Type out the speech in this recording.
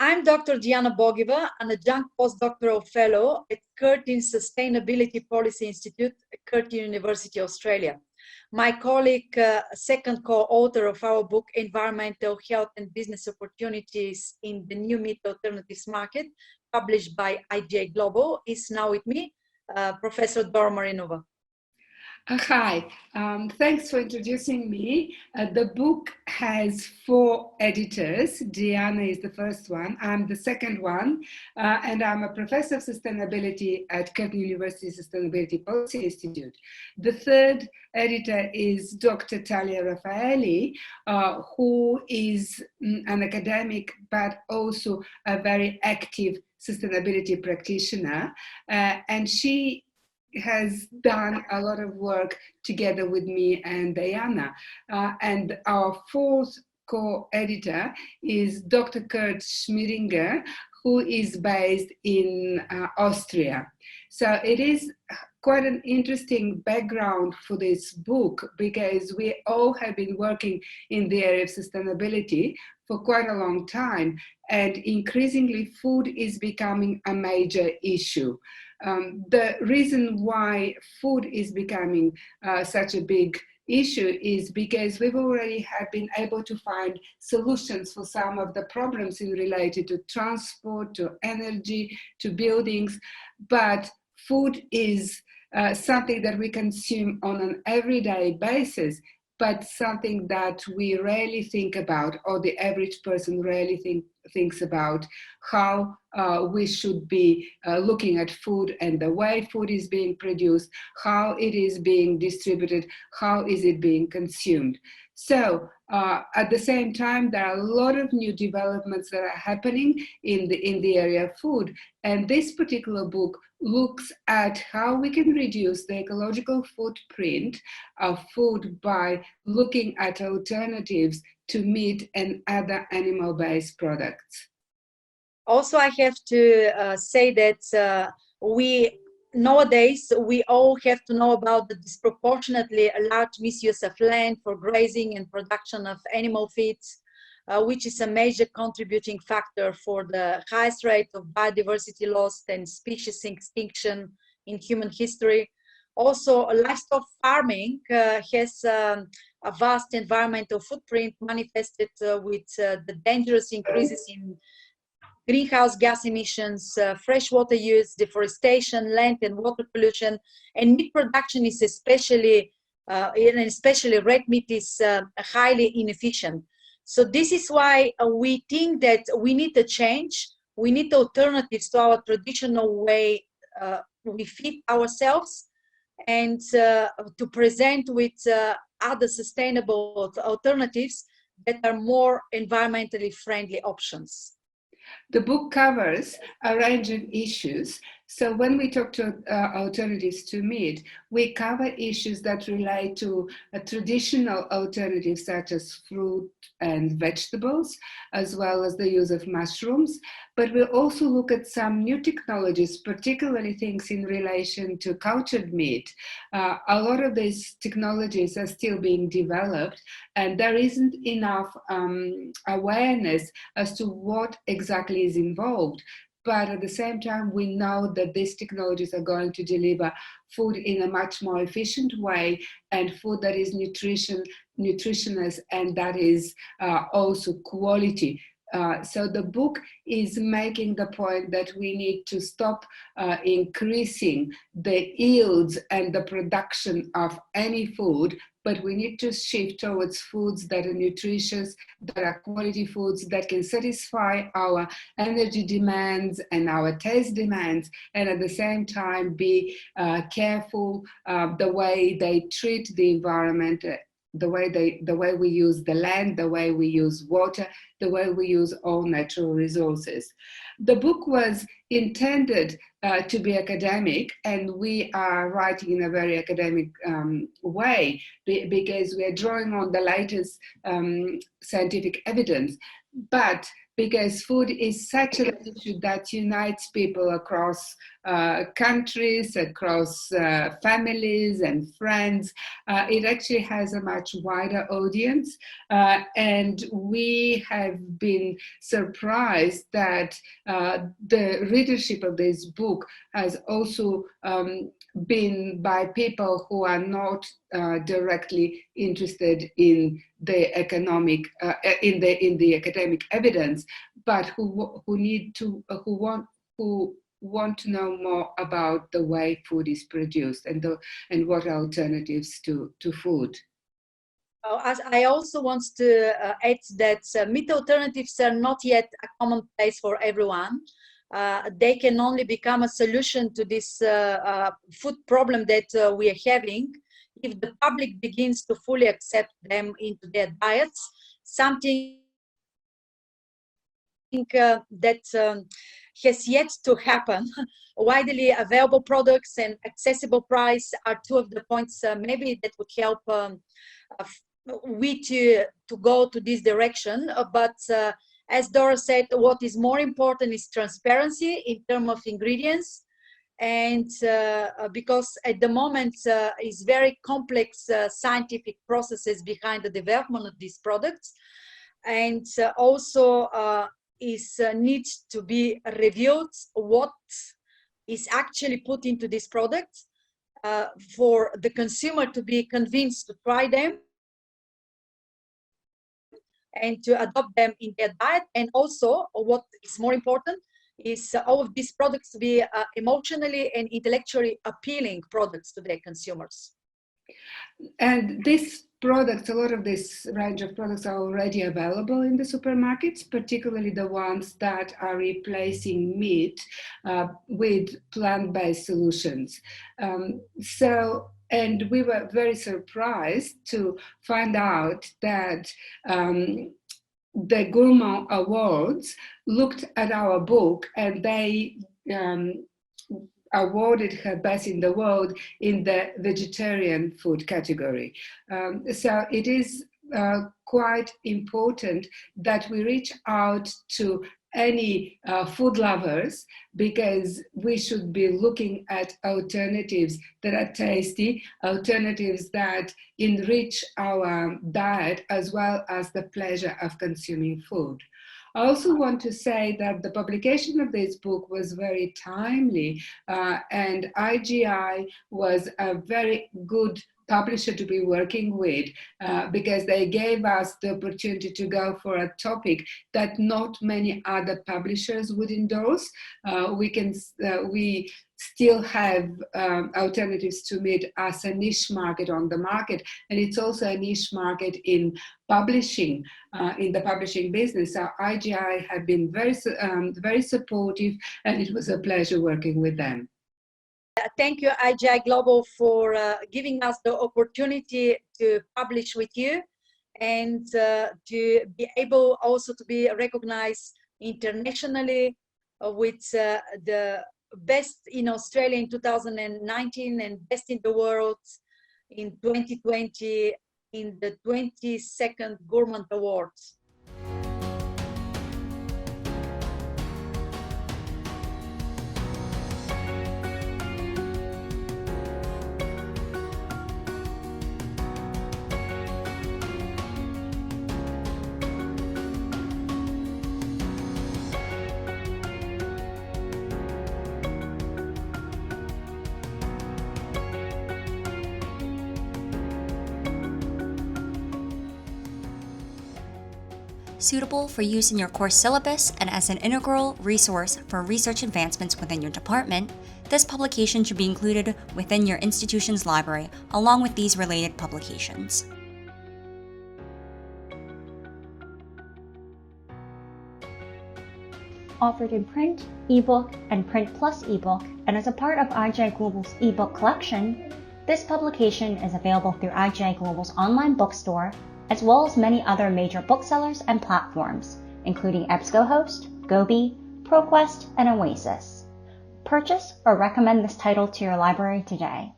I'm Dr. Diana Bogiva, an adjunct postdoctoral fellow at Curtin Sustainability Policy Institute at Curtin University, Australia. My colleague, second co-author of our book, Environmental Health and Business Opportunities in the New Meat Alternatives Market, published by IGA Global, is now with me, Professor Dora Marinova. Hi, thanks for introducing me. The book has 4 editors. Diana is the first one, I'm the second one, and I'm a professor of sustainability at Curtin University Sustainability Policy Institute. The third editor is Dr. Talia Raffaeli, who is an academic but also a very active sustainability practitioner, and she has done a lot of work together with me and Diana. And our 4th co-editor is Dr. Kurt Schmieringer, who is based in Austria. So it is quite an interesting background for this book, because we all have been working in the area of sustainability for quite a long time, and increasingly food is becoming a major issue. The reason why food is becoming such a big issue is because we've already have been able to find solutions for some of the problems related to transport, to energy, to buildings, but food is something that we consume on an everyday basis, but something that we rarely think about, or the average person rarely thinks about how we should be looking at food and the way food is being produced, how it is being distributed, how is it being consumed. So at the same time, there are a lot of new developments that are happening in the area of food. And this particular book looks at how we can reduce the ecological footprint of food by looking at alternatives to meat and other animal-based products. Also, I have to say that nowadays, we all have to know about the disproportionately large misuse of land for grazing and production of animal feeds, which is a major contributing factor for the highest rate of biodiversity loss and species extinction in human history. Also, livestock farming has a vast environmental footprint manifested with the dangerous increases in greenhouse gas emissions, freshwater use, deforestation, land and water pollution, and meat production is especially red meat is highly inefficient. So this is why we think that we need a change. We need alternatives to our traditional way we feed ourselves, and to present with other sustainable alternatives that are more environmentally friendly options. The book covers a range of issues. So when we talk to alternatives to meat, we cover issues that relate to traditional alternatives such as fruit and vegetables, as well as the use of mushrooms. But we also look at some new technologies, particularly things in relation to cultured meat. A lot of these technologies are still being developed, and there isn't enough awareness as to what exactly is involved. But at the same time, we know that these technologies are going to deliver food in a much more efficient way, and food that is nutritious and that is also quality. So the book is making the point that we need to stop increasing the yields and the production of any food, but we need to shift towards foods that are nutritious, that are quality foods that can satisfy our energy demands and our taste demands, and at the same time be careful the way they treat the environment, the way we use the land, the way we use water, the way we use all natural resources. The book was intended to be academic, and we are writing in a very academic way because we are drawing on the latest scientific evidence. But because food is such an issue that unites people across countries, across families and friends. It actually has a much wider audience, and we have been surprised that the readership of this book has also been by people who are not directly interested in the economic in the academic evidence, but who want to know more about the way food is produced and what are alternatives to food. As I also want to add that meat alternatives are not yet a commonplace for everyone. They can only become a solution to this food problem that we are having if the public begins to fully accept them into their diets, something that has yet to happen. Widely available products and accessible price are two of the points maybe that would help we to go to this direction. But as Dora said, what is more important is transparency in terms of ingredients. And because at the moment is very complex scientific processes behind the development of these products, and also needs to be reviewed what is actually put into this product for the consumer to be convinced to try them and to adopt them in their diet. And also, what is more important is all of these products to be emotionally and intellectually appealing products to their consumers. And these products, a lot of this range of products are already available in the supermarkets, particularly the ones that are replacing meat with plant-based solutions. And we were very surprised to find out that the Gourmand Awards looked at our book and they awarded her best in the world in the vegetarian food category. So it is quite important that we reach out to any food lovers, because we should be looking at alternatives that are tasty, alternatives that enrich our diet, as well as the pleasure of consuming food. I also want to say that the publication of this book was very timely, and IGI was a very good publisher to be working with, because they gave us the opportunity to go for a topic that not many other publishers would endorse. We still have alternatives to meat as a niche market on the market, and it's also a niche market in publishing, in the publishing business. So IGI have been very supportive, and it was a pleasure working with them. Thank you, IGI Global, for giving us the opportunity to publish with you and to be able also to be recognized internationally with the best in Australia in 2019 and best in the world in 2020 in the 22nd Gourmand Awards. Suitable for use in your course syllabus and as an integral resource for research advancements within your department, this publication should be included within your institution's library along with these related publications. Offered in print, ebook, and print plus ebook, and as a part of IGI Global's ebook collection, this publication is available through IGI Global's online bookstore, as well as many other major booksellers and platforms, including EBSCOhost, Gobi, ProQuest, and Oasis. Purchase or recommend this title to your library today.